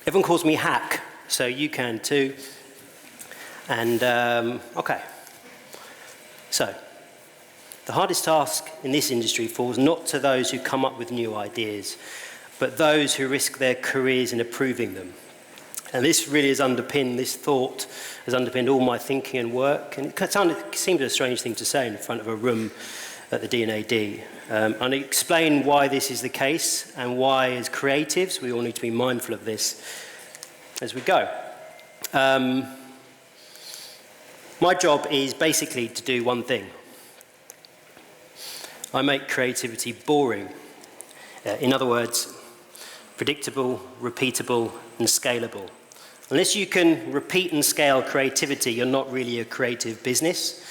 Everyone calls me Hack, so you can too. And, okay. So, the hardest task in this industry falls not to those who come up with new ideas, but those who risk their careers in approving them. And this really has underpinned, this thought has underpinned all my thinking and work. And it seems a strange thing to say in front of a room at the D&AD. And I explain why this is the case and why, as creatives, we all need to be mindful of this as we go. My job is basically to do one thing. I make creativity boring. In other words, predictable, repeatable, and scalable. Unless you can repeat and scale creativity, you're not really a creative business.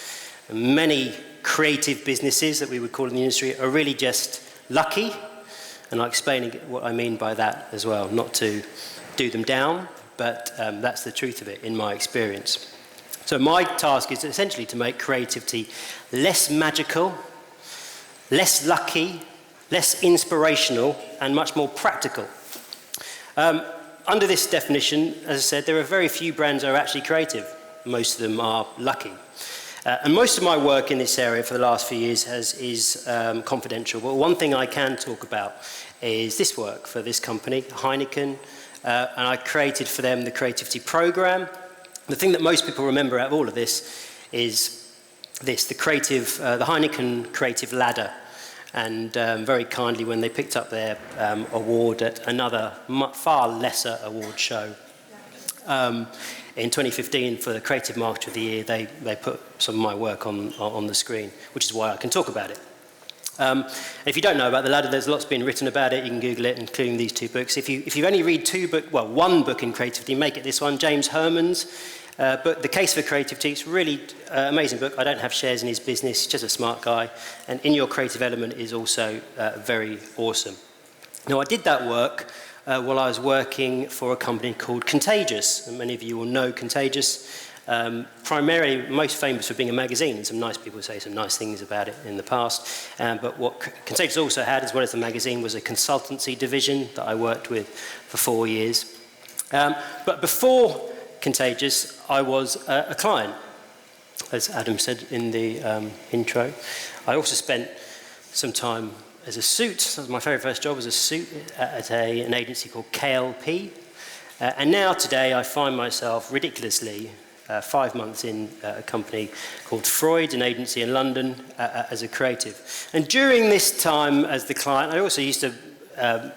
And many creative businesses that we would call in the industry are really just lucky, and I'll explain what I mean by that as well, not to do them down, but that's the truth of it in my experience. So my task is essentially to make creativity less magical, less lucky, less inspirational, and much more practical. Under this definition, as I said, there are very few brands that are actually creative. Most of them are lucky. And most of my work in this area for the last few years is confidential. But one thing I can talk about is this work for this company, Heineken. And I created for them the creativity program. The thing that most people remember out of all of this is this, the Heineken Creative Ladder. And very kindly, when they picked up their award at another far lesser award show in 2015 for the Creative Marketer of the Year, they put some of my work on the screen, which is why I can talk about it. If you don't know about the ladder, there's lots been written about it. You can Google it, including these two books. If you only read one book in creativity, make it this one, James Herman's book, The Case for Creativity. It's a really amazing book. I don't have shares in his business. He's just a smart guy. And In Your Creative Element is also very awesome. Now, I did that work while I was working for a company called Contagious. And many of you will know Contagious. Primarily most famous for being a magazine. Some nice people say some nice things about it in the past. But what Contagious also had, as well as the magazine, was a consultancy division that I worked with for 4 years. But before Contagious, I was a client, as Adam said in the intro. I also spent some time as a suit. That was my very first job as a suit at an agency called KLP. And now today I find myself ridiculously 5 months in a company called Freud, an agency in London, as a creative. And during this time as the client, I also used to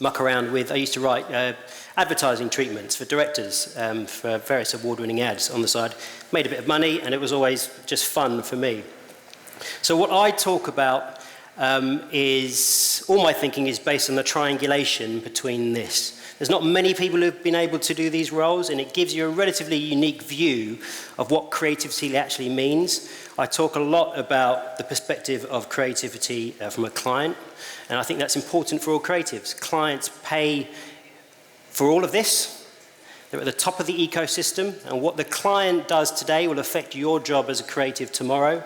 muck around with, I used to write advertising treatments for directors for various award-winning ads on the side. Made a bit of money, and it was always just fun for me. So what I talk about is, all my thinking is based on the triangulation between this. There's not many people who've been able to do these roles, and it gives you a relatively unique view of what creativity actually means. I talk a lot about the perspective of creativity from a client, and I think that's important for all creatives. Clients pay for all of this. They're at the top of the ecosystem, and what the client does today will affect your job as a creative tomorrow.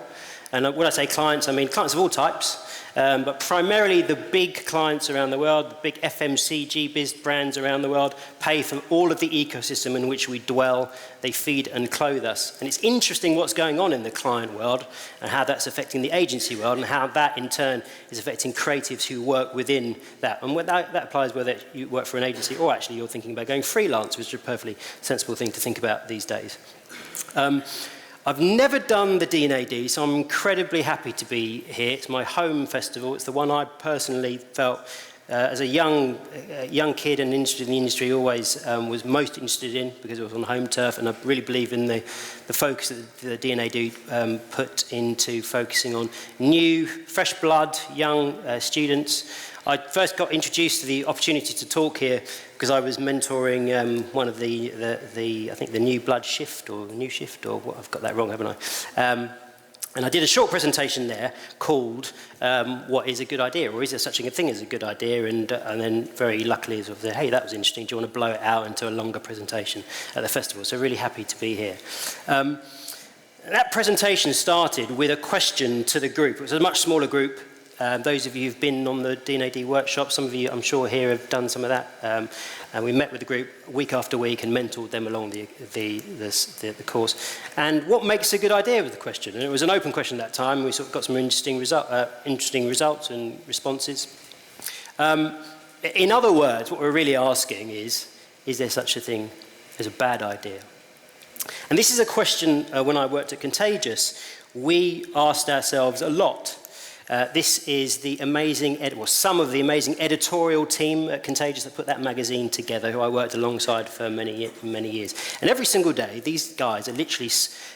And when I say clients, I mean clients of all types, but primarily the big clients around the world, the big FMCG brands around the world, pay for all of the ecosystem in which we dwell. They feed and clothe us. And it's interesting what's going on in the client world and how that's affecting the agency world and how that in turn is affecting creatives who work within that. And that applies whether you work for an agency or actually you're thinking about going freelance, which is a perfectly sensible thing to think about these days. I've never done the D&AD, so I'm incredibly happy to be here. It's my home festival. It's the one I personally felt, as a young kid and interested in the industry, always was most interested in because it was on home turf, and I really believe in the focus that the D&AD put into focusing on new, fresh blood, young students. I first got introduced to the opportunity to talk here because I was mentoring one of the I think the New Blood Shift or New Shift, or what, I've got that wrong, haven't I? And I did a short presentation there called What is a Good Idea, or is there such a thing as a good idea? And then very luckily, sort of, hey, that was interesting. Do you want to blow it out into a longer presentation at the festival? So really happy to be here. That presentation started with a question to the group. It was a much smaller group, Those of you who've been on the D&AD workshop, some of you, I'm sure, here have done some of that. And we met with the group week after week and mentored them along the course. And what makes a good idea was the question. And it was an open question at that time. We sort of got some interesting results and responses. In other words, what we're really asking is there such a thing as a bad idea? And this is a question when I worked at Contagious, we asked ourselves a lot. This is the amazing, some of the amazing editorial team at Contagious that put that magazine together, who I worked alongside for many years. And every single day, these guys are literally,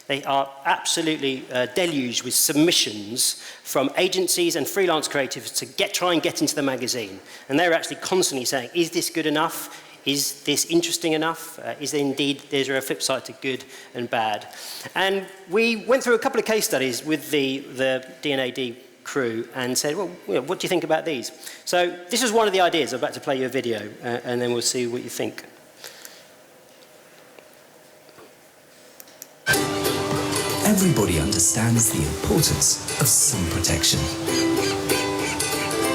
they are absolutely deluged with submissions from agencies and freelance creatives to try and get into the magazine. And they're actually constantly saying, is this good enough? Is this interesting enough? Is there a flip side to good and bad? And we went through a couple of case studies with the D&AD crew and said, well, what do you think about these? So this is one of the ideas. I'm about to play you a video, and then we'll see what you think. Everybody understands the importance of sun protection,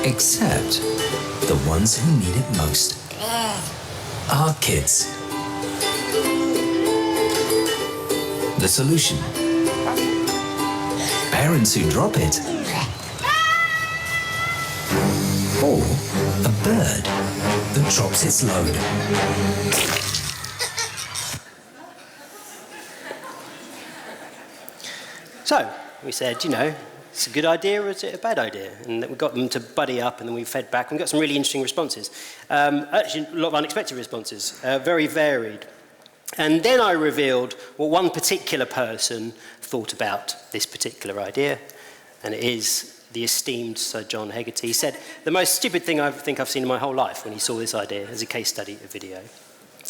except the ones who need it most. Our kids. The solution: parents who drop it, or a bird that drops its load. So we said, it's a good idea or is it a bad idea? And we got them to buddy up, and then we fed back and we got some really interesting responses. Actually, a lot of unexpected responses, very varied. And then I revealed what one particular person thought about this particular idea, and it is the esteemed Sir John Hegarty. He said, the most stupid thing I think I've seen in my whole life when he saw this idea as a case study, a video.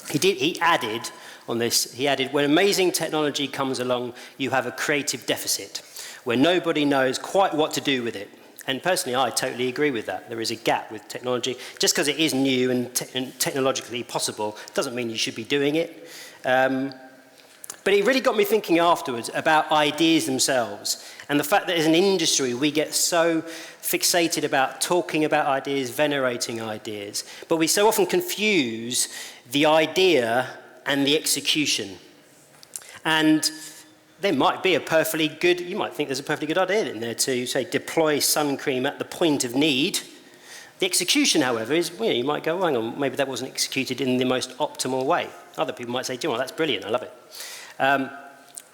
He added on this, when amazing technology comes along, you have a creative deficit, where nobody knows quite what to do with it. And personally, I totally agree with that. There is a gap with technology. Just because it is new and technologically possible doesn't mean you should be doing it. But it really got me thinking afterwards about ideas themselves, and the fact that as an industry we get so fixated about talking about ideas, venerating ideas, but we so often confuse the idea and the execution. And there might be you might think there's a perfectly good idea in there to, say, deploy sun cream at the point of need. The execution, however, is, you might go, hang on, maybe that wasn't executed in the most optimal way. Other people might say, that's brilliant, I love it.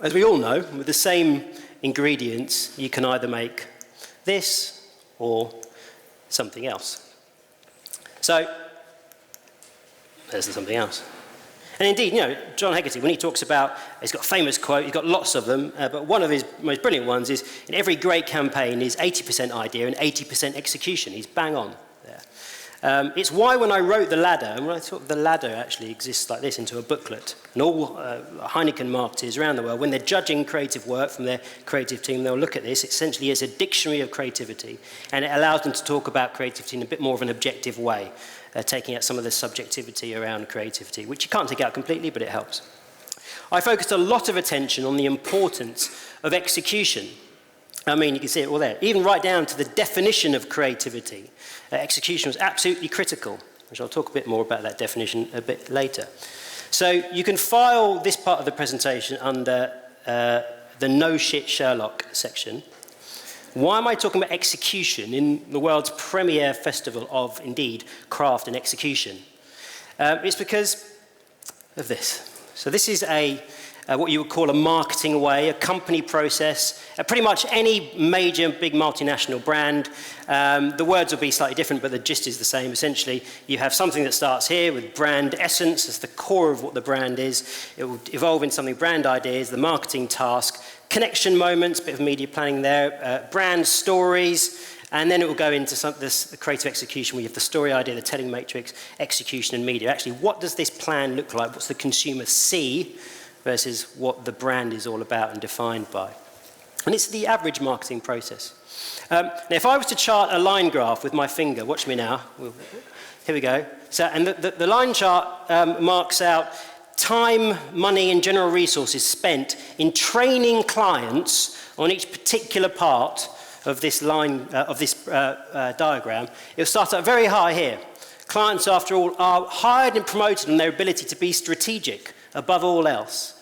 As we all know, with the same ingredients, you can either make this or something else. So, there's something else. And indeed, John Hegarty, when he talks about, he's got a famous quote, he's got lots of them, but one of his most brilliant ones is, in every great campaign is 80% idea and 80% execution. He's bang on there. It's why when I wrote The Ladder, and when I thought the ladder actually exists like this into a booklet, and all Heineken marketers around the world, when they're judging creative work from their creative team, they'll look at this. Essentially, it's a dictionary of creativity, and it allows them to talk about creativity in a bit more of an objective way, taking out some of the subjectivity around creativity, which you can't take out completely, but it helps. I focused a lot of attention on the importance of execution. I mean, you can see it all there. Even right down to the definition of creativity. Execution was absolutely critical, which I'll talk a bit more about that definition a bit later. So you can file this part of the presentation under the No Shit Sherlock section. Why am I talking about execution in the world's premier festival of, indeed, craft and execution? It's because of this. So this is what you would call a marketing way, a company process. Pretty much any major big multinational brand, the words will be slightly different, but the gist is the same. Essentially, you have something that starts here with brand essence as the core of what the brand is. It will evolve into something brand ideas, the marketing task, connection moments, bit of media planning there, brand stories, and then it will go into the creative execution where you have the story idea, the telling matrix, execution, and media. Actually, what does this plan look like? What's the consumer see versus what the brand is all about and defined by? And it's the average marketing process. Now, if I was to chart a line graph with my finger, watch me now. Here we go. So, and the line chart marks out time, money, and general resources spent in training clients on each particular part of this line, diagram, it'll start up very high here. Clients, after all, are hired and promoted on their ability to be strategic above all else.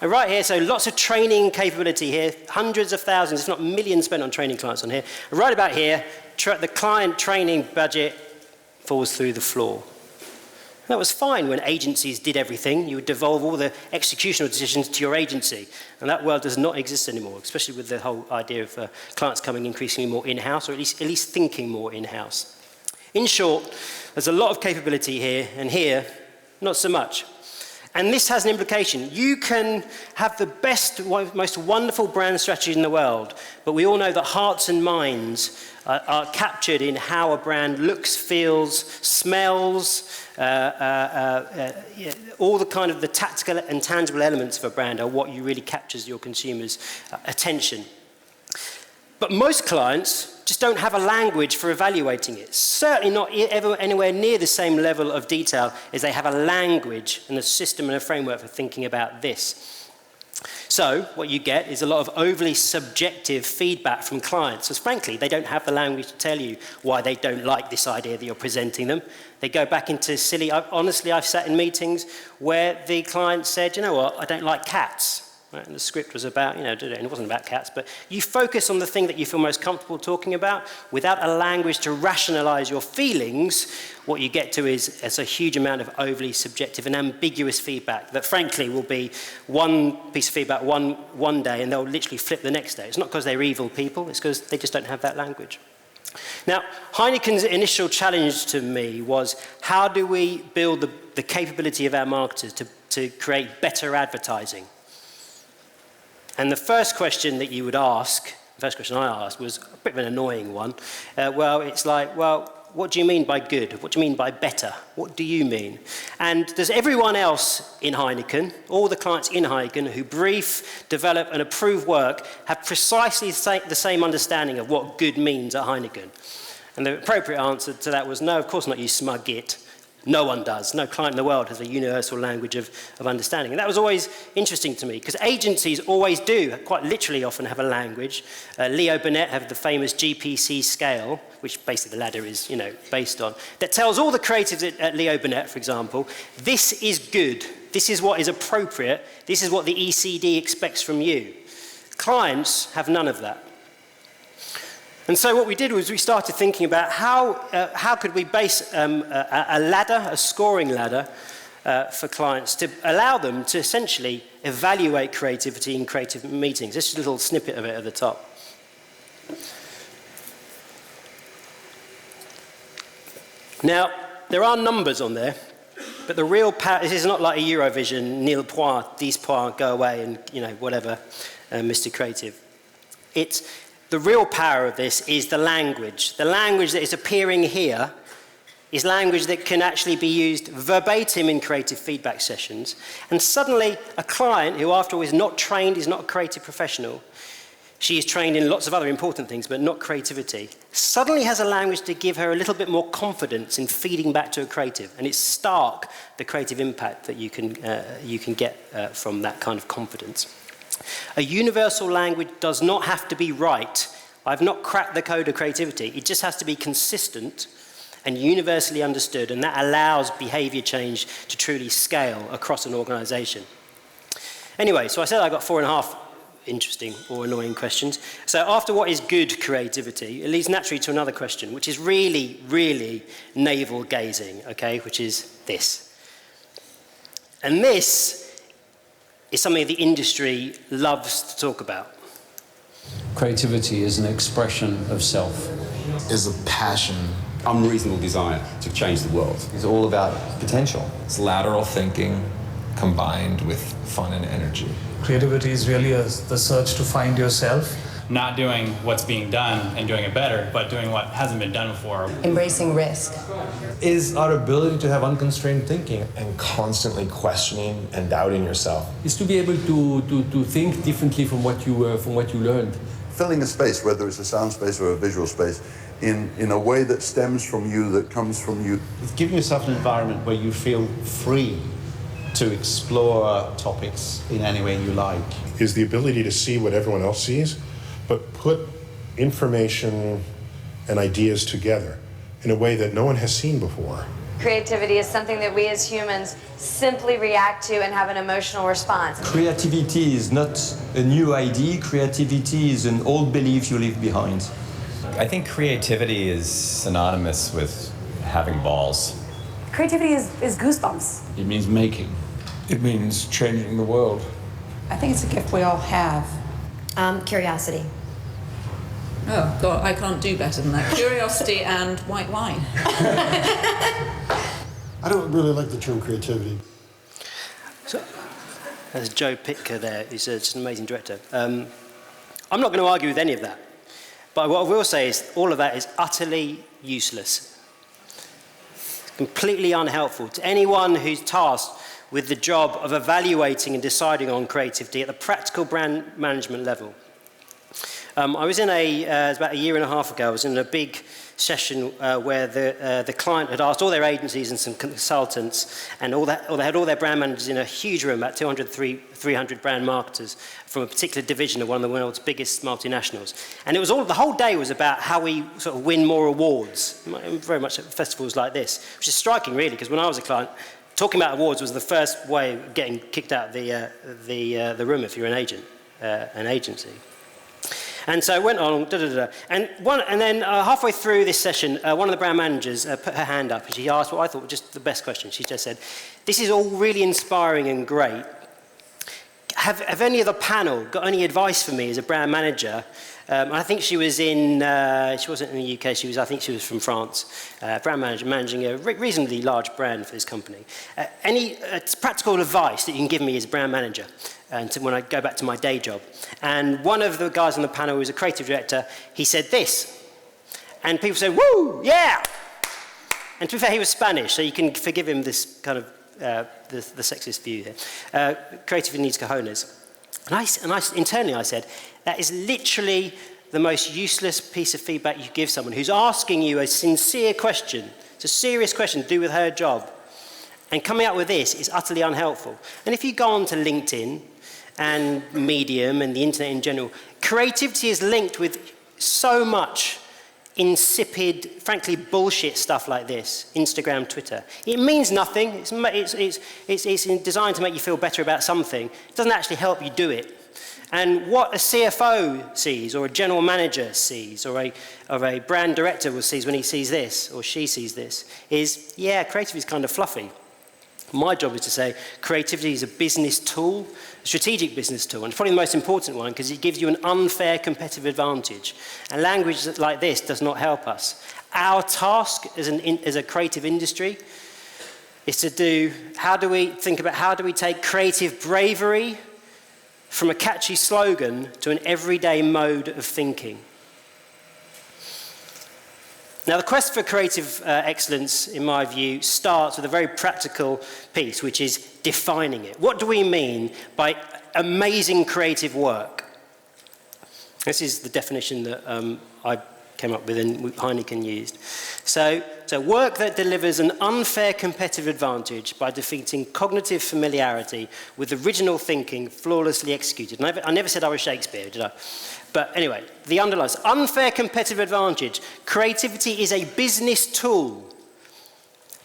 And right here, so lots of training capability here, hundreds of thousands, if not millions spent on training clients on here. And right about here, the client training budget falls through the floor. And that was fine when agencies did everything. You would devolve all the executional decisions to your agency. And that world does not exist anymore, especially with the whole idea of clients coming increasingly more in-house, or at least thinking more in-house. In short, there's a lot of capability here, and here, not so much. And this has an implication. You can have the best, most wonderful brand strategy in the world, but we all know that hearts and minds are captured in how a brand looks, feels, smells, all the kind of the tactical and tangible elements of a brand are what really captures your consumers' attention. But most clients just don't have a language for evaluating it. Certainly not ever anywhere near the same level of detail as they have a language and a system and a framework for thinking about this. So what you get is a lot of overly subjective feedback from clients, because frankly, they don't have the language to tell you why they don't like this idea that you're presenting them. They go back into silly, honestly, I've sat in meetings where the client said, you know what, I don't like cats. Right, and the script was about, and it wasn't about cats, but you focus on the thing that you feel most comfortable talking about without a language to rationalize your feelings. What you get to is a huge amount of overly subjective and ambiguous feedback that frankly will be one piece of feedback one day and they'll literally flip the next day. It's not because they're evil people, it's because they just don't have that language. Now, Heineken's initial challenge to me was, how do we build the capability of our marketers to create better advertising? And the first question that you would ask, the first question I asked was a bit of an annoying one. It's like, what do you mean by good? What do you mean by better? What do you mean? And does everyone else in Heineken, all the clients in Heineken who brief, develop and approve work, have precisely the same understanding of what good means at Heineken? And the appropriate answer to that was, no, of course not, you smug git. No one does. No client in the world has a universal language of understanding. And that was always interesting to me, because agencies always do, quite literally often have a language. Leo Burnett have the famous GPC scale, which basically the ladder is, based on, that tells all the creatives at Leo Burnett, for example, this is good, this is what is appropriate, this is what the ECD expects from you. Clients have none of that. And so what we did was we started thinking about how could we base a ladder, a scoring ladder, for clients to allow them to essentially evaluate creativity in creative meetings. This is a little snippet of it at the top. Now, there are numbers on there, but the real power, this is not like a Eurovision, nil point, 10 points, go away and, whatever, Mr. Creative. The real power of this is the language. The language that is appearing here is language that can actually be used verbatim in creative feedback sessions. And suddenly, a client who, after all, is not trained, is not a creative professional, she is trained in lots of other important things, but not creativity, suddenly has a language to give her a little bit more confidence in feeding back to a creative. And it's stark, the creative impact that you can get from that kind of confidence. A universal language does not have to be right. I've not cracked the code of creativity. It just has to be consistent and universally understood, and that allows behavior change to truly scale across an organization. Anyway, so I said I got 4.5 interesting or annoying questions. So after what is good creativity, it leads naturally to another question, which is really, really navel-gazing, okay, which is this. And this is something the industry loves to talk about. Creativity is an expression of self. Is a passion. Unreasonable desire to change the world. It's all about potential. It's lateral thinking combined with fun and energy. Creativity is really the search to find yourself. Not doing what's being done and doing it better, but doing what hasn't been done before. Embracing risk. Is our ability to have unconstrained thinking. And constantly questioning and doubting yourself. Is to be able to think differently from what you learned. Filling a space, whether it's a sound space or a visual space, in a way that stems from you, that comes from you. It's giving yourself an environment where you feel free to explore topics in any way you like. Is the ability to see what everyone else sees, but put information and ideas together in a way that no one has seen before. Creativity is something that we as humans simply react to and have an emotional response. Creativity is not a new idea. Creativity is an old belief you leave behind. I think creativity is synonymous with having balls. Creativity is goosebumps. It means making. It means changing the world. I think it's a gift we all have. Curiosity. Oh, God, I can't do better than that. Curiosity and white wine. I don't really like the term creativity. So, there's Joe Pitker there, who's just an amazing director. I'm not going to argue with any of that. But what I will say is all of that is utterly useless. Completely unhelpful to anyone who's tasked with the job of evaluating and deciding on creativity at the practical brand management level. I was in it was about a year and a half ago, I was in a big session where the client had asked all their agencies and some consultants, and they had all their brand managers in a huge room, about 200, 300 brand marketers from a particular division of one of the world's biggest multinationals. And it was the whole day was about how we sort of win more awards, very much at festivals like this, which is striking really, because when I was a client, talking about awards was the first way of getting kicked out of the room if you're an agency. And so it went on, and then halfway through this session, one of the brand managers put her hand up and she asked what I thought was just the best question. She just said, "This is all really inspiring and great. Have any of the panel got any advice for me as a brand manager?" I think she was she wasn't in the UK, I think she was from France, brand manager managing a reasonably large brand for this company. Any practical advice that you can give me as a brand manager when I go back to my day job? And one of the guys on the panel who was a creative director, he said this. And people said, "Woo, yeah!" And to be fair, he was Spanish, so you can forgive him this kind of, the sexist view here. Creativity needs cojones. And internally I said, that is literally the most useless piece of feedback you give someone who's asking you a sincere question. It's a serious question to do with her job. And coming up with this is utterly unhelpful. And if you go on to LinkedIn and Medium and the internet in general, creativity is linked with so much insipid, frankly, bullshit stuff like this, Instagram, Twitter. It means nothing. It's designed to make you feel better about something. It doesn't actually help you do it. And what a CFO sees, or a general manager sees, or a brand director sees when he sees this, or she sees this, is, yeah, creativity is kind of fluffy. My job is to say creativity is a business tool, a strategic business tool, and it's probably the most important one because it gives you an unfair competitive advantage. And language like this does not help us. Our task as a creative industry is to do, how do we take creative bravery from a catchy slogan to an everyday mode of thinking. Now, the quest for creative excellence, in my view, starts with a very practical piece, which is defining it. What do we mean by amazing creative work? This is the definition that I came up with and Heineken used. So work that delivers an unfair competitive advantage by defeating cognitive familiarity with original thinking flawlessly executed. And I never said I was Shakespeare, did I? But anyway, the underlines, unfair competitive advantage. Creativity is a business tool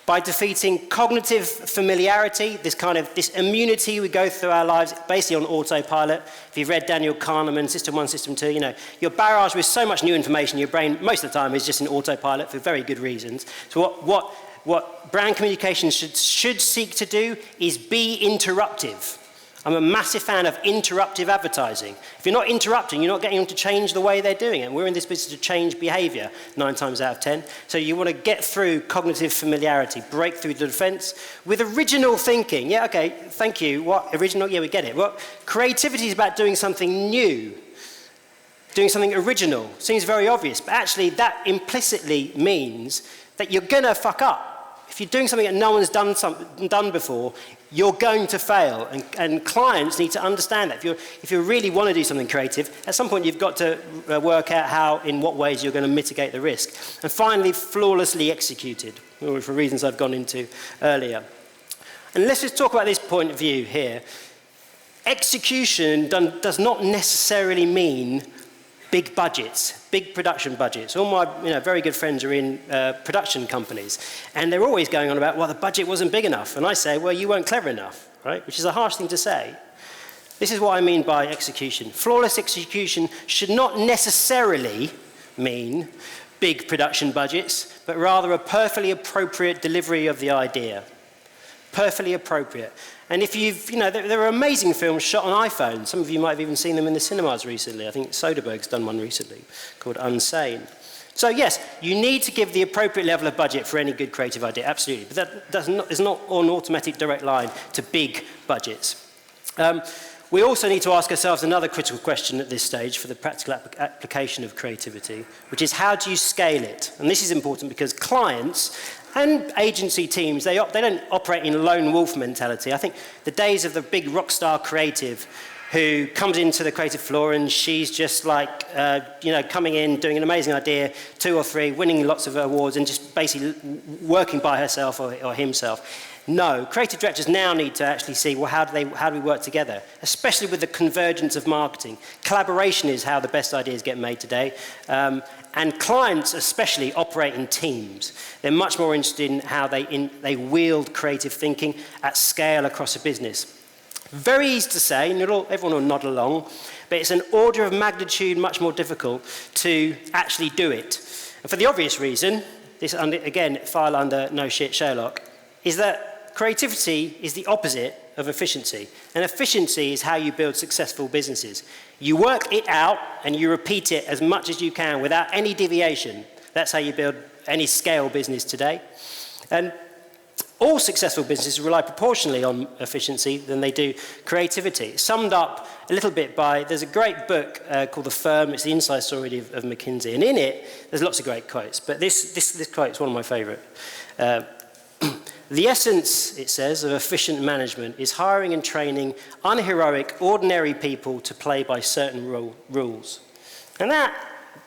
by defeating cognitive familiarity, this immunity we go through our lives basically on autopilot. If you've read Daniel Kahneman, System 1, System 2, you're barraged with so much new information, your brain most of the time is just in autopilot for very good reasons. So what brand communications should seek to do is be interruptive. I'm a massive fan of interruptive advertising. If you're not interrupting, you're not getting them to change the way they're doing it. And we're in this business to change behavior 9 times out of 10. So you want to get through cognitive familiarity, break through the defense with original thinking. Yeah, okay, thank you. What, original? Yeah, we get it. Well, creativity is about doing something new, doing something original. Seems very obvious, but actually that implicitly means that you're going to fuck up. If you're doing something that no one's done before, you're going to fail, and clients need to understand that. If you really want to do something creative, at some point you've got to work out in what ways you're going to mitigate the risk. And finally, flawlessly executed, for reasons I've gone into earlier. And let's just talk about this point of view here. Execution does not necessarily mean big budgets, big production budgets. All my very good friends are in production companies, and they're always going on about, well, the budget wasn't big enough. And I say, well, you weren't clever enough, right? Which is a harsh thing to say. This is what I mean by execution. Flawless execution should not necessarily mean big production budgets, but rather a perfectly appropriate delivery of the idea. Perfectly appropriate. And if you've, there are amazing films shot on iPhones. Some of you might have even seen them in the cinemas recently. I think Soderbergh's done one recently called Unsane. So yes, you need to give the appropriate level of budget for any good creative idea, absolutely. But that is not an automatic direct line to big budgets. We also need to ask ourselves another critical question at this stage for the practical application of creativity, which is how do you scale it? And this is important because clients and agency teams, they don't operate in lone wolf mentality. I think the days of the big rock star creative who comes into the creative floor and she's just like, coming in, doing an amazing idea, 2 or 3, winning lots of awards and just basically working by herself or himself. No, creative directors now need to actually see, well, how do we work together? Especially with the convergence of marketing. Collaboration is how the best ideas get made today. And clients especially operate in teams. They're much more interested in how they wield creative thinking at scale across a business. Very easy to say, everyone will nod along, but it's an order of magnitude much more difficult to actually do it. And for the obvious reason, this again, file under no shit Sherlock, is that creativity is the opposite of efficiency. And efficiency is how you build successful businesses. You work it out and you repeat it as much as you can without any deviation. That's how you build any scale business today. And all successful businesses rely proportionally on efficiency than they do creativity. It's summed up a little bit by, there's a great book called The Firm. It's the inside story of McKinsey. And in it, there's lots of great quotes. But this quote is one of my favorite. The essence, it says, of efficient management is hiring and training unheroic, ordinary people to play by certain rules. And that,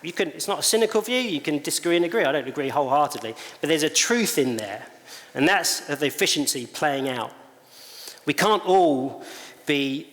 it's not a cynical view, you can disagree and agree. I don't agree wholeheartedly. But there's a truth in there. And that's of the efficiency playing out. We can't all be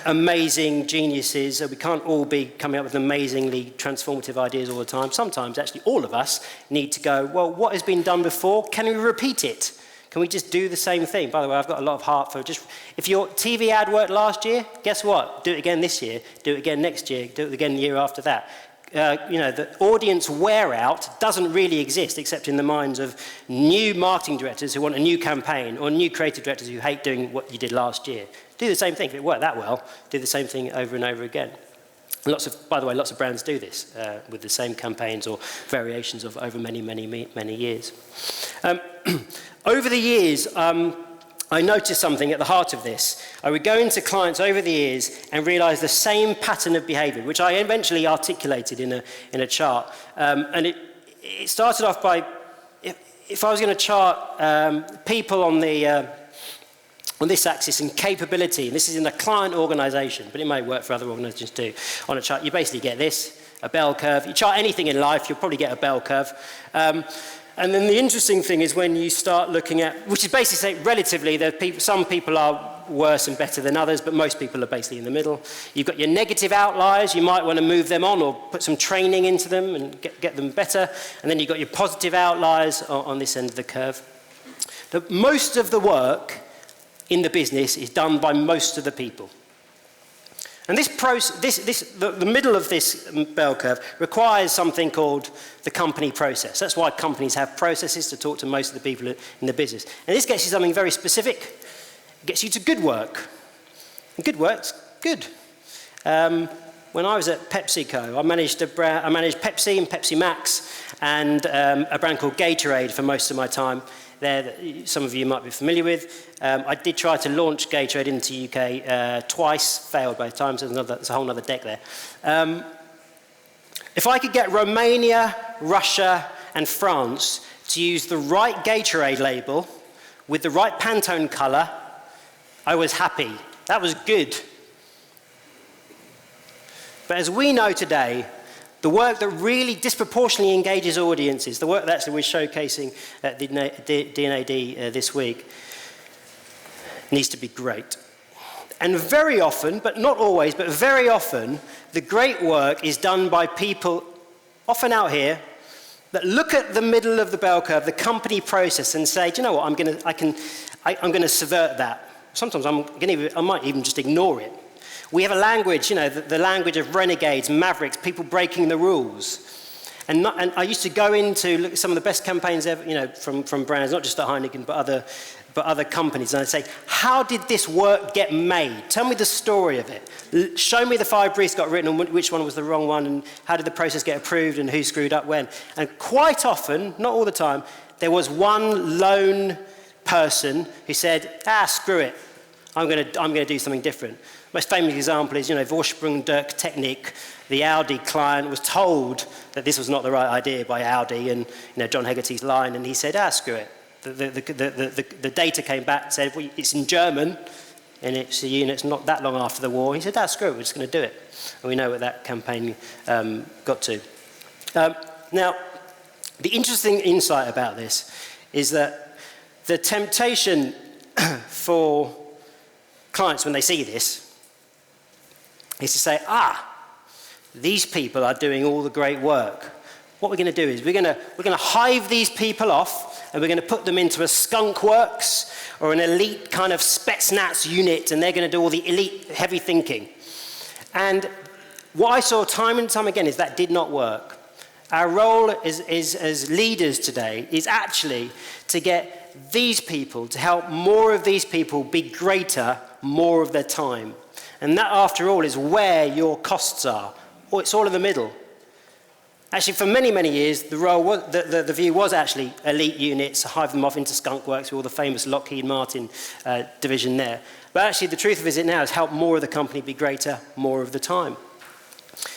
amazing geniuses, we can't all be coming up with amazingly transformative ideas all the time. Sometimes, actually, all of us need to go, well, what has been done before? Can we repeat it? Can we just do the same thing? By the way, I've got a lot of heart for just, if your TV ad worked last year, guess what? Do it again this year, do it again next year, do it again the year after that. The audience wear out doesn't really exist except in the minds of new marketing directors who want a new campaign or new creative directors who hate doing what you did last year. Do the same thing. If it worked that well, do the same thing over and over again. By the way, lots of brands do this with the same campaigns or variations of over many, many, many years. Over the years, I noticed something at the heart of this. I would go into clients over the years and realize the same pattern of behavior, which I eventually articulated in a chart. And it started off by, if I was going to chart people on this axis and capability, and this is in a client organization, but it may work for other organizations too, on a chart, you basically get this, a bell curve. You chart anything in life, you'll probably get a bell curve. And then the interesting thing is when you start looking at, which is basically saying relatively, some people are worse and better than others, but most people are basically in the middle. You've got your negative outliers, you might want to move them on or put some training into them and get them better. And then you've got your positive outliers on this end of the curve. Most of the work in the business is done by most of the people. And this process, the middle of this bell curve requires something called the company process. That's why companies have processes to talk to most of the people in the business. And this gets you something very specific. It gets you to good work. And good work's good. When I was at PepsiCo, I managed Pepsi and Pepsi Max and a brand called Gatorade for most of my time there that some of you might be familiar with. I did try to launch Gatorade into the UK twice, failed both times. There's a whole other deck there. If I could get Romania, Russia, and France to use the right Gatorade label with the right Pantone color, I was happy. That was good. But as we know today, the work that really disproportionately engages audiences, the work that actually we're showcasing at D&AD this week, needs to be great. And very often, but not always, but very often, the great work is done by people, often out here, that look at the middle of the bell curve, the company process, and say, do you know what, I'm going to subvert that. Sometimes I might even just ignore it. We have a language, the language of renegades, mavericks, people breaking the rules. And I used to go into look at some of the best campaigns ever, from brands, not just at Heineken, but other companies, and I'd say, how did this work get made? Tell me the story of it. Show me the 5 briefs got written and which one was the wrong one, and how did the process get approved, and who screwed up when. And quite often, not all the time, there was one lone person who said, screw it, I'm going to do something different. Most famous example is, Vorsprung der Technik. The Audi client was told that this was not the right idea by Audi, and John Hegarty's line, and he said, screw it. The data came back and said, well, it's in German, and it's a unit not that long after the war. He said, screw it, we're just going to do it. And we know what that campaign got to. Now, the interesting insight about this is that the temptation for clients when they see this is to say, these people are doing all the great work. What we're going to do is we're going to hive these people off, and we're going to put them into a skunk works or an elite kind of Spetsnaz unit, and they're going to do all the elite heavy thinking. And what I saw time and time again is that did not work. Our role as leaders today is actually to get these people, to help more of these people be greater more of their time. And that, after all, is where your costs are. Or it's all in the middle. Actually, for many, many years, the view was actually elite units, hive them off into skunk works with all the famous Lockheed Martin division there. But actually, the truth of it now is help more of the company be greater more of the time.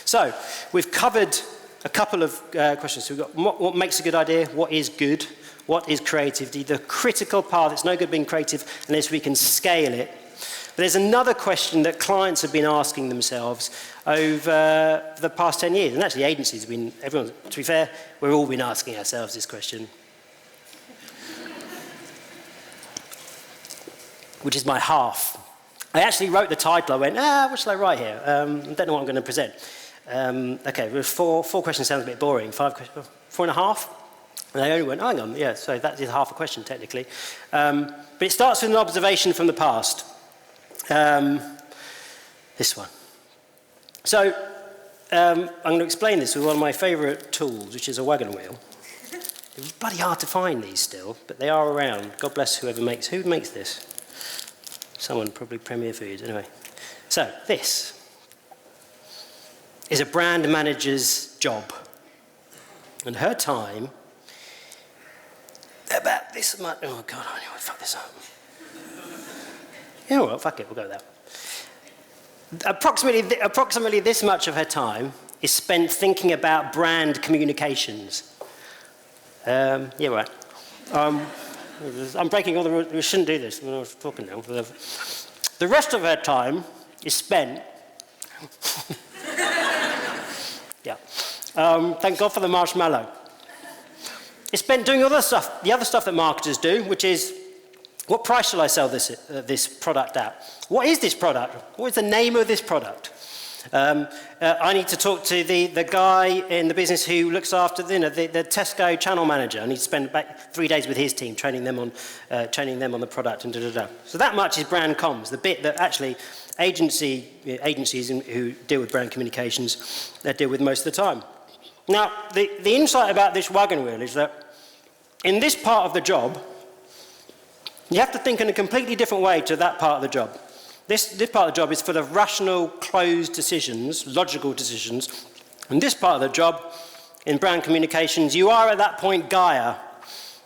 So, we've covered a couple of questions. So we've got what makes a good idea, what is good, what is creativity, the critical part. It's no good being creative unless we can scale it. But there's another question that clients have been asking themselves over the past 10 years. And actually agencies have been, to be fair, we've all been asking ourselves this question. Which is my half. I actually wrote the title. I went, what shall I write here? I don't know what I'm going to present. Okay, four questions sounds a bit boring. 5 questions, 4.5? And I only went, hang on, yeah, so that is half a question technically. But it starts with an observation from the past. This one. So, I'm going to explain this with one of my favourite tools, which is a wagon wheel. It's bloody hard to find these still, but they are around. God bless who makes this? Someone, probably Premier Foods, anyway. So, this is a brand manager's job. And her time, about this much, oh God, I want to fuck this up. You know what, fuck it, we'll go with that. Approximately this much of her time is spent thinking about brand communications. Yeah, right. I'm breaking all the rules. We shouldn't do this. I was talking now. The rest of her time is spent... yeah. Thank God for the marshmallow. It's spent doing other stuff, the other stuff that marketers do, which is, what price shall I sell this product at? What is this product? What is the name of this product? I need to talk to the guy in the business who looks after the Tesco channel manager. I need to spend about 3 days with his team, training them on the product and da-da-da. So that much is brand comms, the bit that actually agencies who deal with brand communications deal with most of the time. Now, the insight about this wagon wheel is that in this part of the job, you have to think in a completely different way to that part of the job. This part of the job is full of rational, closed decisions, logical decisions. And this part of the job, in brand communications, you are at that point Gaia.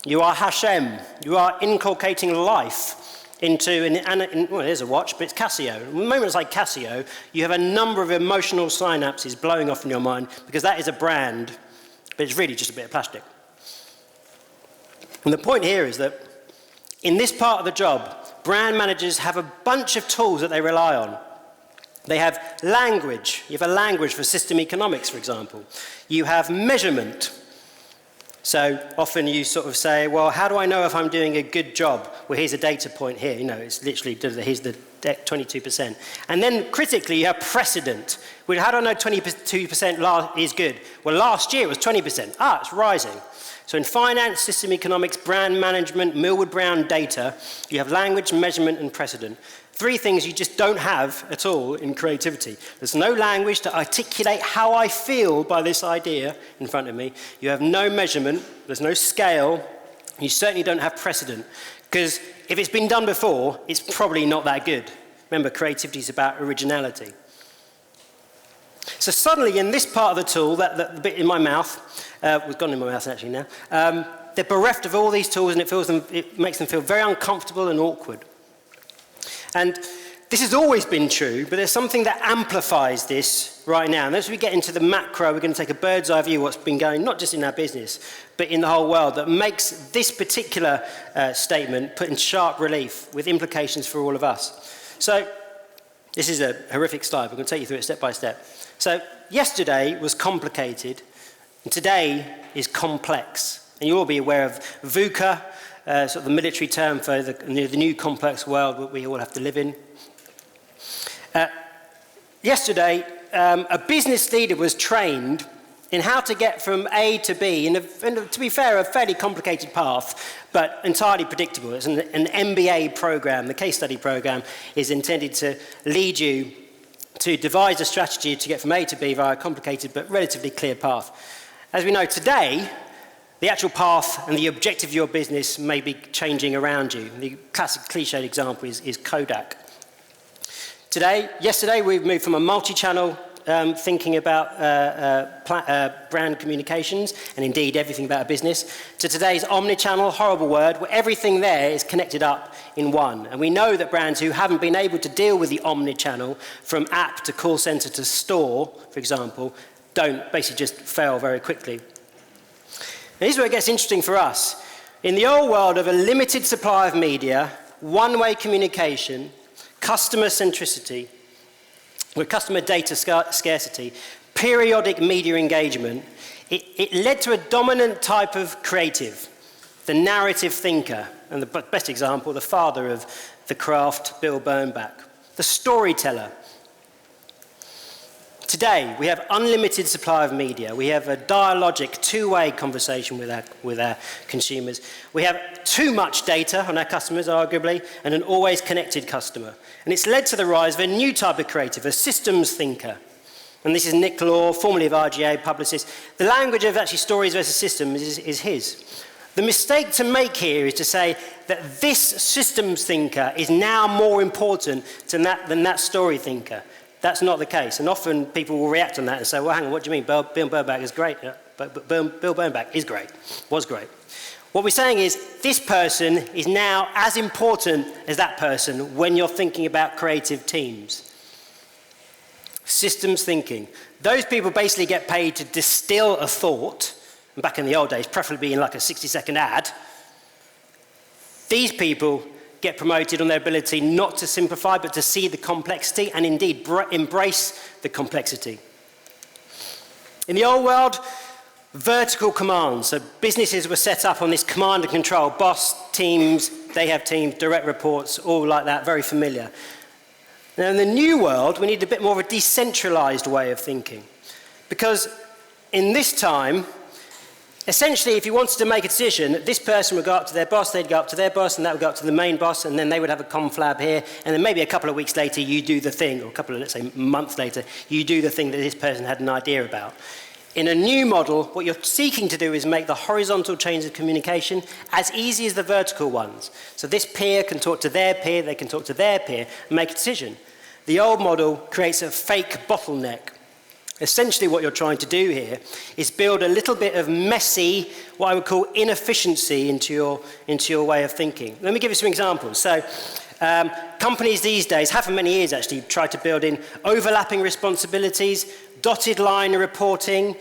You are Hashem. You are inculcating life into, well, it is a watch, but it's Casio. The moment it's like Casio, you have a number of emotional synapses blowing off in your mind because that is a brand, but it's really just a bit of plastic. And the point here is that in this part of the job, brand managers have a bunch of tools that they rely on. They have language. You have a language for system economics, for example. You have measurement. So often you sort of say, well, how do I know if I'm doing a good job? Well, here's a data point here. You know, it's literally, here's the 22%. And then critically, you have precedent. Well, how do I know 22% is good? Well, last year it was 20%. It's rising. So in finance, system economics, brand management, Millward Brown data, you have language, measurement, and precedent. 3 things you just don't have at all in creativity. There's no language to articulate how I feel by this idea in front of me. You have no measurement, there's no scale, you certainly don't have precedent. Because if it's been done before, it's probably not that good. Remember, creativity is about originality. So suddenly, in this part of the tool, that bit in my mouth, we've gone in my mouth actually now, they're bereft of all these tools, and it makes them feel very uncomfortable and awkward. And this has always been true, but there's something that amplifies this right now. And as we get into the macro, we're going to take a bird's eye view of what's been going, not just in our business, but in the whole world, that makes this particular statement put in sharp relief with implications for all of us. So this is a horrific slide. We're going to take you through it step by step. So yesterday was complicated, and today is complex. And you'll all be aware of VUCA, sort of the military term for the new complex world that we all have to live in. Yesterday, a business leader was trained in how to get from A to B, and to be fair, a fairly complicated path, but entirely predictable. It's an MBA program. The case study program is intended to lead you to devise a strategy to get from A to B via a complicated but relatively clear path. As we know today, the actual path and the objective of your business may be changing around you. The classic cliched example is Kodak. Yesterday, we've moved from a multi-channel thinking about brand communications, and indeed everything about a business, to today's omni-channel, horrible word, where everything there is connected up in one. And we know that brands who haven't been able to deal with the omni-channel, from app to call center to store, for example, don't basically just fail very quickly. This is where it gets interesting for us. In the old world of a limited supply of media, one-way communication, customer centricity, with customer data scarcity, periodic media engagement, it led to a dominant type of creative, the narrative thinker, and the best example, the father of the craft, Bill Bernbach, the storyteller. Today, we have unlimited supply of media. We have a dialogic, two-way conversation with our consumers. We have too much data on our customers, arguably, and an always connected customer. And it's led to the rise of a new type of creative, a systems thinker. And this is Nick Law, formerly of RGA, publicist. The language of actually stories versus systems is his. The mistake to make here is to say that this systems thinker is now more important than that story thinker. That's not the case, and often people will react on that and say, well, hang on, what do you mean? Bill Bernbach is great. But Bill Bernbach is great, was great. What we're saying is this person is now as important as that person when you're thinking about creative teams. Systems thinking. Those people basically get paid to distill a thought, and back in the old days, preferably in like a 60-second ad. These people get promoted on their ability not to simplify, but to see the complexity and indeed embrace the complexity. In the old world, vertical commands. So businesses were set up on this command and control. Boss, teams, they have teams, direct reports, all like that, very familiar. Now in the new world, we need a bit more of a decentralized way of thinking. Because in this time, essentially, if you wanted to make a decision, this person would go up to their boss, they'd go up to their boss, and that would go up to the main boss, and then they would have a conflab here, and then maybe a couple of weeks later, you do the thing, or a couple of, let's say, months later, you do the thing that this person had an idea about. In a new model, what you're seeking to do is make the horizontal chains of communication as easy as the vertical ones. So this peer can talk to their peer, they can talk to their peer, and make a decision. The old model creates a fake bottleneck. Essentially what you're trying to do here is build a little bit of messy, what I would call inefficiency into your way of thinking. Let me give you some examples. So companies these days have for many years actually tried to build in overlapping responsibilities, dotted line reporting,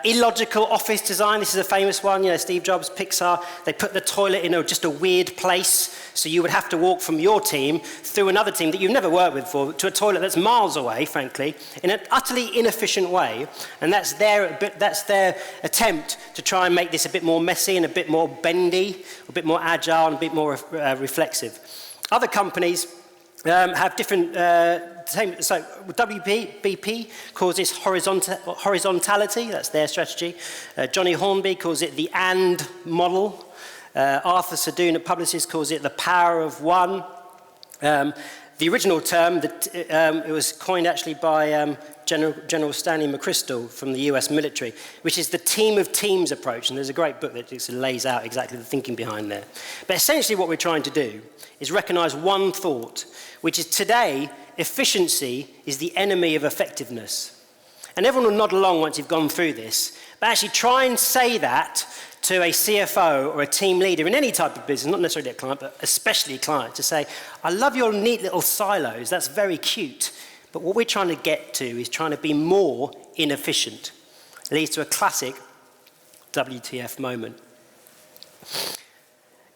illogical office design. This is a famous one, you know, Steve Jobs, Pixar. They put the toilet in just a weird place, so you would have to walk from your team through another team that you've never worked with before to a toilet that's miles away, frankly, in an utterly inefficient way. And that's their attempt to try and make this a bit more messy and a bit more bendy, a bit more agile and a bit more reflexive. Other companies have different, so BP calls this horizontality, that's their strategy. Johnny Hornby calls it the AND model. Arthur Sadoun at Publicis calls it the power of one. The original term, it was coined actually by General Stanley McChrystal from the US military, which is the team of teams approach. And there's a great book that just lays out exactly the thinking behind there. But essentially what we're trying to do is recognize one thought, which is today, efficiency is the enemy of effectiveness. And everyone will nod along once you've gone through this, but actually try and say that to a CFO or a team leader in any type of business, not necessarily a client, but especially a client, to say, I love your neat little silos, that's very cute, but what we're trying to get to is trying to be more inefficient. It leads to a classic WTF moment.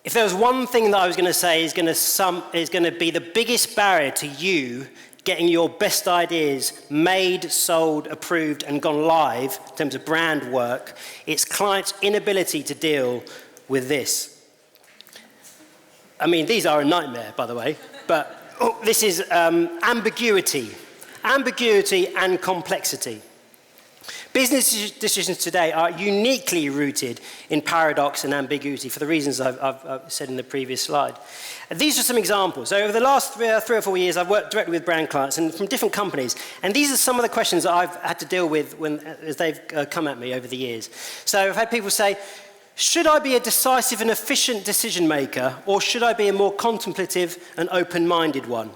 If there was one thing that I was going to say is going to be the biggest barrier to you getting your best ideas made, sold, approved, and gone live in terms of brand work, it's clients' inability to deal with this. I mean, these are a nightmare, by the way, but this is ambiguity. Ambiguity and complexity. Business decisions today are uniquely rooted in paradox and ambiguity for the reasons I've said in the previous slide. These are some examples. So over the last 3 or 4 years, I've worked directly with brand clients and from different companies. And these are some of the questions that I've had to deal with as they've come at me over the years. So I've had people say, should I be a decisive and efficient decision maker, or should I be a more contemplative and open-minded one?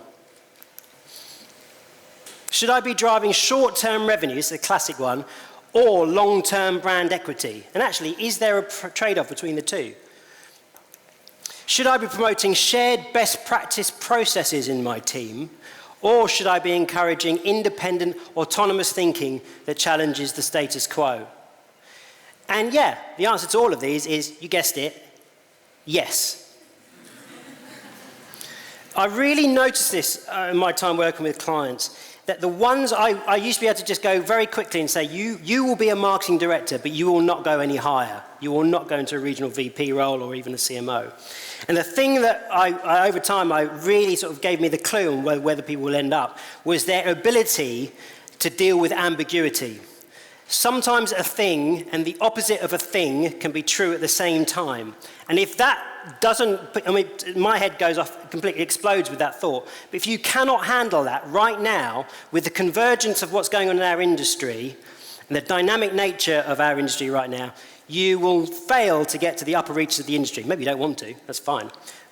Should I be driving short-term revenues, the classic one, or long-term brand equity? And actually, is there a trade-off between the two? Should I be promoting shared best practice processes in my team, or should I be encouraging independent, autonomous thinking that challenges the status quo? And yeah, the answer to all of these is, you guessed it, yes. I really noticed this in my time working with clients, that the ones I used to be able to just go very quickly and say, you will be a marketing director, but you will not go any higher. You will not go into a regional VP role or even a CMO. And the thing that over time, really sort of gave me the clue on where the people will end up was their ability to deal with ambiguity. Sometimes a thing and the opposite of a thing can be true at the same time. And if that doesn't, I mean, my head goes off, completely explodes with that thought. But if you cannot handle that right now, with the convergence of what's going on in our industry, and the dynamic nature of our industry right now, you will fail to get to the upper reaches of the industry. Maybe you don't want to, that's fine.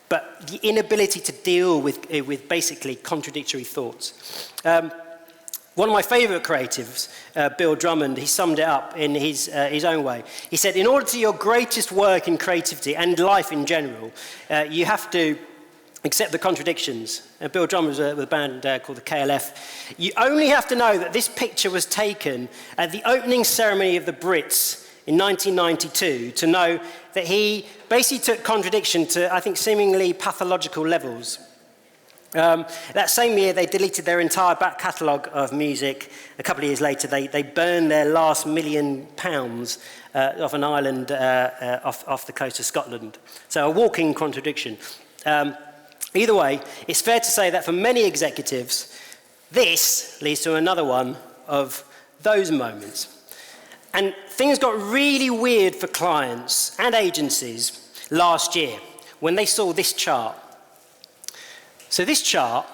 But the inability to deal with basically contradictory thoughts. One of my favorite creatives, Bill Drummond, he summed it up in his own way. He said, in order to do your greatest work in creativity and life in general, you have to accept the contradictions. Bill Drummond was with a band called the KLF. You only have to know that this picture was taken at the opening ceremony of the Brits in 1992 to know that he basically took contradiction to, I think, seemingly pathological levels. That same year, they deleted their entire back catalogue of music. A couple of years later, they burned their last £1 million off an island off the coast of Scotland. So a walking contradiction. Either way, it's fair to say that for many executives, this leads to another one of those moments. And things got really weird for clients and agencies last year when they saw this chart. So this chart,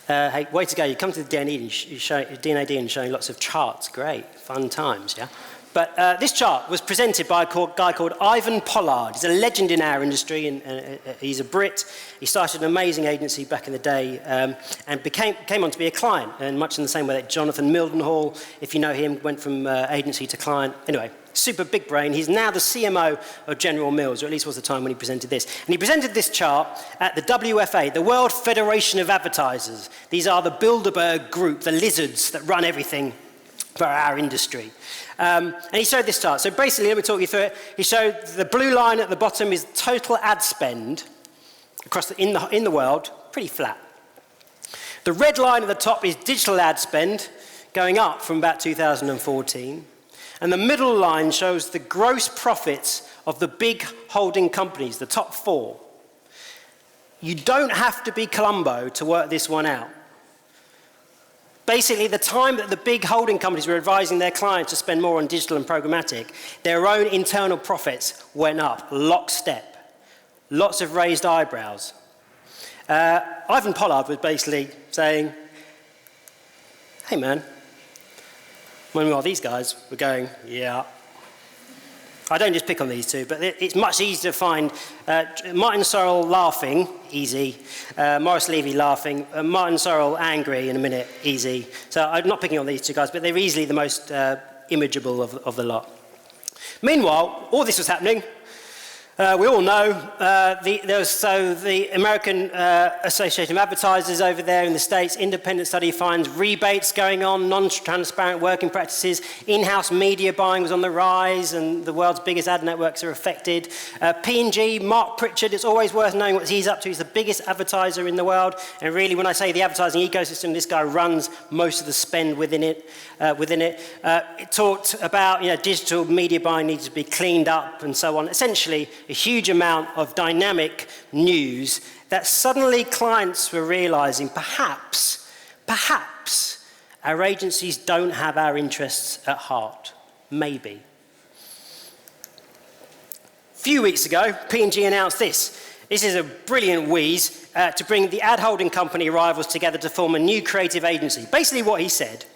hey, way to go, you come to the D&AD and showing lots of charts, great, fun times, yeah? But this chart was presented by a guy called Ivan Pollard. He's a legend in our industry, and he's a Brit. He started an amazing agency back in the day and came on to be a client, and much in the same way that Jonathan Mildenhall, if you know him, went from agency to client. Anyway, super big brain. He's now the CMO of General Mills, or at least was the time when he presented this. And he presented this chart at the WFA, the World Federation of Advertisers. These are the Bilderberg Group, the lizards that run everything for our industry. And he showed this chart. So basically, let me talk you through it. He showed the blue line at the bottom is total ad spend across in the world, pretty flat. The red line at the top is digital ad spend, going up from about 2014. And the middle line shows the gross profits of the big holding companies, the top 4. You don't have to be Columbo to work this one out. Basically, the time that the big holding companies were advising their clients to spend more on digital and programmatic, their own internal profits went up, lockstep. Lots of raised eyebrows. Ivan Pollard was basically saying, hey man, meanwhile these guys were going, yeah. I don't just pick on these two, but it's much easier to find Martin Sorrell laughing, easy. Morris Levy laughing. Martin Sorrell angry in a minute, easy. So I'm not picking on these two guys, but they're easily the most imageable of the lot. Meanwhile, all this was happening. We all know the American Association of Advertisers over there in the States, independent study finds rebates going on, non-transparent working practices, in-house media buying was on the rise, and the world's biggest ad networks are affected. P&G, Mark Pritchard, it's always worth knowing what he's up to. He's the biggest advertiser in the world, and really when I say the advertising ecosystem, this guy runs most of the spend within it. It talked about digital media buying needs to be cleaned up and so on. Essentially, a huge amount of dynamic news that suddenly clients were realizing perhaps our agencies don't have our interests at heart. Maybe. A few weeks ago, P&G announced this. This is a brilliant wheeze to bring the ad holding company rivals together to form a new creative agency. Basically what he said,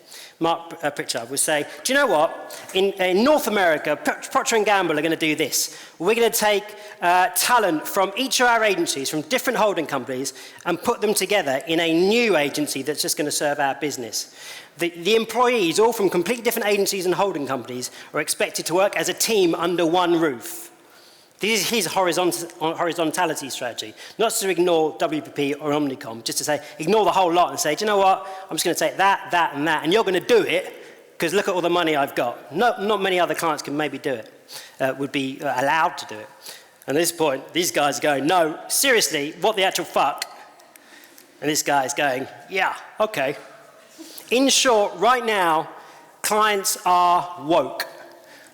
Mark Pritchard would say, do you know what? In North America, Procter Gamble are going to do this. We're going to take talent from each of our agencies, from different holding companies, and put them together in a new agency that's just going to serve our business. The employees, all from completely different agencies and holding companies, are expected to work as a team under one roof. This is his horizontality strategy, not to ignore WPP or Omnicom, just to say, ignore the whole lot and say, do you know what, I'm just going to take that, that, and that, and you're going to do it, because look at all the money I've got. Not many other clients can maybe do it, would be allowed to do it. And at this point, these guys are going, no, seriously, what the actual fuck? And this guy is going, yeah, okay. In short, right now, clients are woke.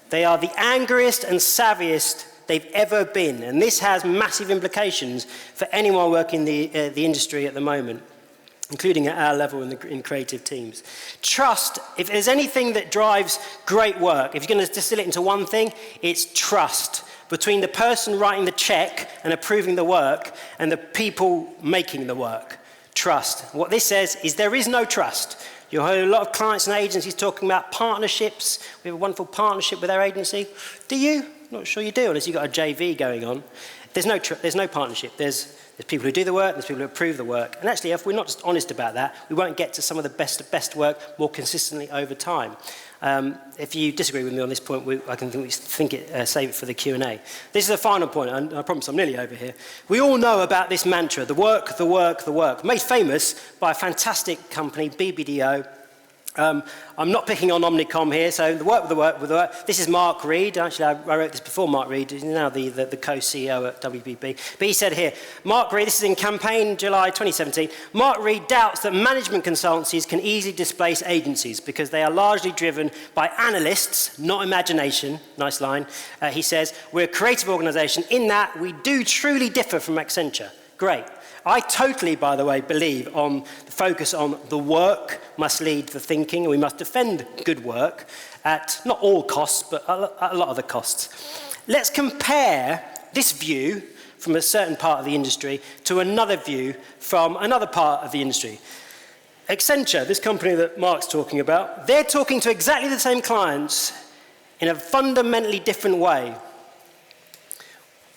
They are the angriest and savviest they've ever been, and this has massive implications for anyone working in the industry at the moment, including at our level in creative teams. Trust, if there's anything that drives great work, if you're going to distill it into one thing, it's trust between the person writing the check and approving the work and the people making the work. Trust. What this says is there is no trust. You'll hear a lot of clients and agencies talking about partnerships. We have a wonderful partnership with our agency. Do you? Not sure you do, unless you've got a JV going on. There's no partnership. There's people who do the work, there's people who approve the work. And actually, if we're not just honest about that, we won't get to some of the best work more consistently over time. If you disagree with me on this point, I can save it for the Q&A. This is the final point, and I promise I'm nearly over here. We all know about this mantra, the work, the work, the work, made famous by a fantastic company, BBDO. I'm not picking on Omnicom here, so the work with the work with the work. This is Mark Reed. Actually, I wrote this before Mark Reed. He's now the co-CEO at WPP. But he said here, Mark Reed, this is in campaign July 2017, Mark Reed doubts that management consultancies can easily displace agencies because they are largely driven by analysts, not imagination. Nice line. He says, we're a creative organisation in that we do truly differ from Accenture. Great. I totally, by the way, believe on the focus on the work must lead the thinking, and we must defend good work at not all costs, but a lot of the costs. Let's compare this view from a certain part of the industry to another view from another part of the industry. Accenture, this company that Mark's talking about, they're talking to exactly the same clients in a fundamentally different way.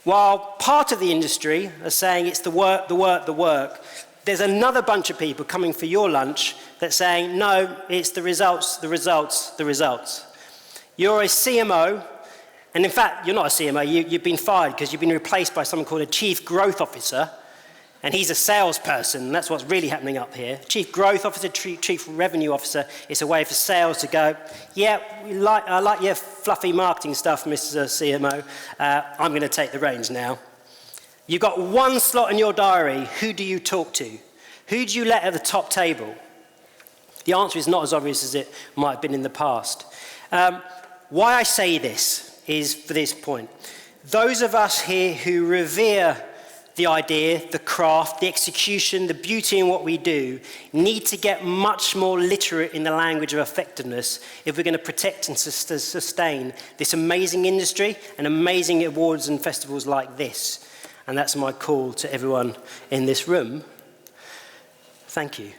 While part of the industry are saying it's the work, the work, the work, there's another bunch of people coming for your lunch that's saying, no, it's the results, the results, the results. You're a CMO, and in fact, you're not a CMO, you've been fired because you've been replaced by someone called a Chief Growth Officer, and he's a salesperson, and that's what's really happening up here. Chief Growth Officer, Chief Revenue Officer, it's a way for sales to go, yeah, I like your fluffy marketing stuff, Mr. CMO. I'm going to take the reins now. You've got one slot in your diary. Who do you talk to? Who do you let at the top table? The answer is not as obvious as it might have been in the past. Why I say this is for this point. Those of us here who revere the idea, the craft, the execution, the beauty in what we do need to get much more literate in the language of effectiveness if we're going to protect and sustain this amazing industry and amazing awards and festivals like this. And that's my call to everyone in this room. Thank you.